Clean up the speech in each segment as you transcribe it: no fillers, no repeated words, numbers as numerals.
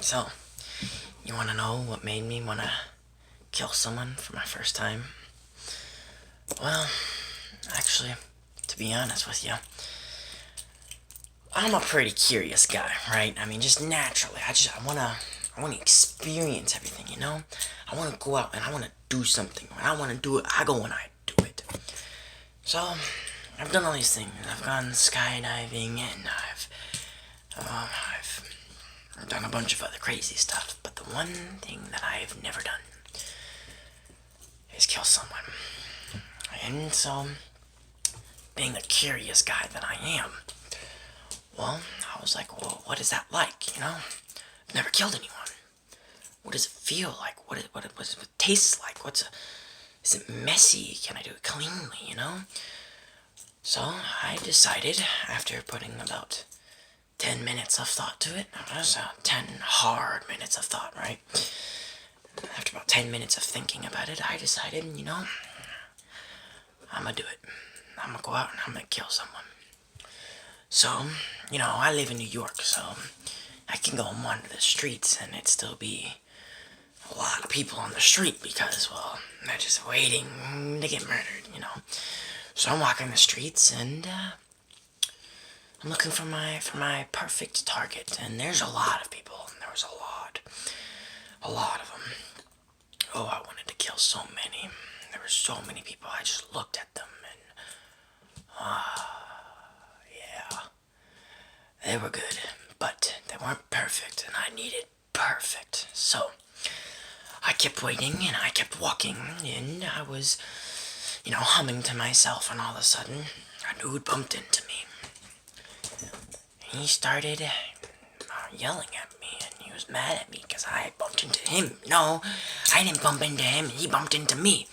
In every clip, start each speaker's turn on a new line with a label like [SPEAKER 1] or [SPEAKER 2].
[SPEAKER 1] So, you wanna know what made me wanna kill someone for my first time? Well, actually, to be honest with you, I'm a pretty curious guy, right? I mean, just naturally, I wanna experience everything, you know? I wanna go out and I wanna do something. When I wanna do it, I go and I do it. So, I've done all these things. I've gone skydiving and I've done a bunch of other crazy stuff. But the one thing that I've never done is kill someone. And so, being the curious guy that I am, well, I was like, well, what is that like, you know? I've never killed anyone. What does it feel like? What does it taste like? Is it messy? Can I do it cleanly, you know? So I decided, after putting about 10 minutes of thought to it, that was 10 hard minutes of thought, right? After about 10 minutes of thinking about it, I decided, you know, I'm gonna do it. I'm gonna go out and I'm gonna kill someone. So, you know, I live in New York, so I can go and wander the streets and it'd still be a lot of people on the street because, well, they're just waiting to get murdered, you know. So I'm walking the streets and I'm looking for my perfect target, and there's a lot of people. There was a lot of them. Oh, I wanted to kill so many. There were so many people. I just looked at them and yeah, they were good, but they weren't perfect, and I needed perfect. So I kept waiting and I kept walking, and I was, you know, humming to myself, and all of a sudden, a dude bumped into me. He started yelling at me, and he was mad at me because I bumped into him. No, I didn't bump into him, he bumped into me.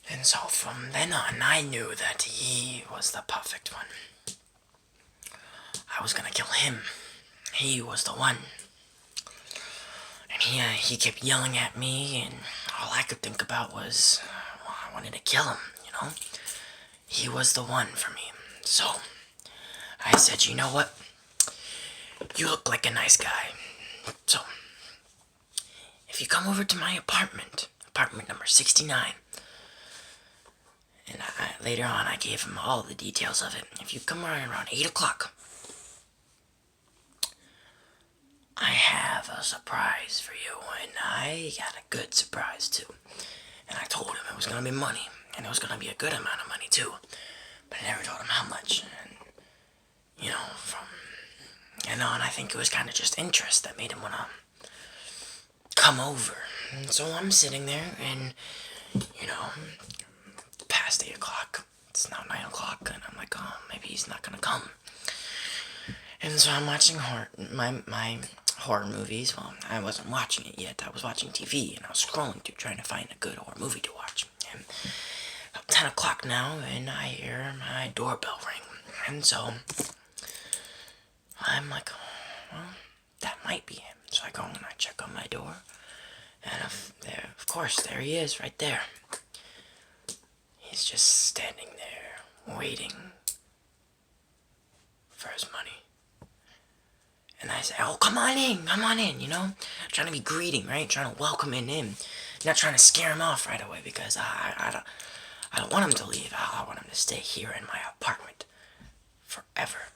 [SPEAKER 1] And so from then on, I knew that he was the perfect one. I was gonna kill him. He was the one. And he kept yelling at me, and all I could think about was, well, I wanted to kill him, you know? He was the one for me. So, I said, you know what? You look like a nice guy. So, if you come over to my apartment number 69, and later on I gave him all the details of it. If you come around 8 o'clock, I have a surprise for you, and I got a good surprise too. And I told him it was gonna be money, and it was gonna be a good amount of money too. But I never told him how much. And, you know, from and on, I think it was kind of just interest that made him wanna come over. And so I'm sitting there, and, you know, past 8 o'clock. It's now 9 o'clock, and I'm like, oh, maybe he's not gonna come. And so I'm watching my horror movies. Well, I wasn't watching it yet. I was watching TV, and I was scrolling through trying to find a good horror movie to watch. And about 10 o'clock now, and I hear my doorbell ring. And so I'm like, well, that might be him. So I go and I check on my door, and of course, there he is, right there. He's just standing there, waiting for his money. And I say, oh, come on in, you know? Trying to be greeting, right? Trying to welcome him in. Not trying to scare him off right away, because I don't want him to leave. I want him to stay here in my apartment forever.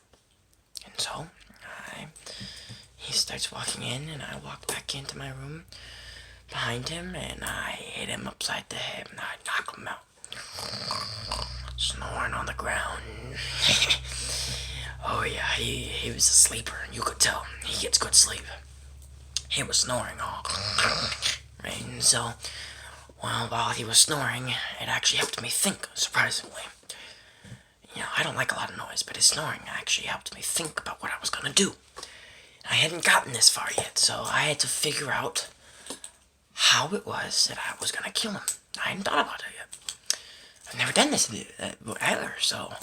[SPEAKER 1] And so, he starts walking in, and I walk back into my room behind him, and I hit him upside the head, and I knock him out. Snoring on the ground. Oh yeah, he was a sleeper, and you could tell. He gets good sleep. He was snoring all right, and so, well, while he was snoring, it actually helped me think, surprisingly. You know, I don't like a lot of noise, but his snoring actually helped me think about what I was gonna do. I hadn't gotten this far yet, so I had to figure out how it was that I was gonna kill him. I hadn't thought about it yet. I've never done this either, so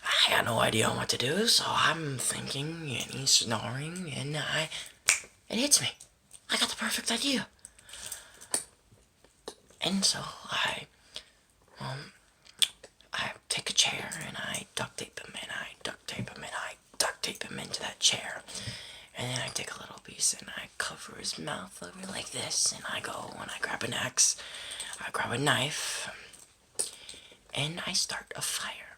[SPEAKER 1] I got no idea what to do, so I'm thinking, and he's snoring, and it hits me. I got the perfect idea. And so I take a chair, and I duct tape him, and I duct tape him, and I duct tape him into that chair. And And I take a little piece and I cover his mouth over like this, and I go, and I grab an axe, I grab a knife, and I start a fire.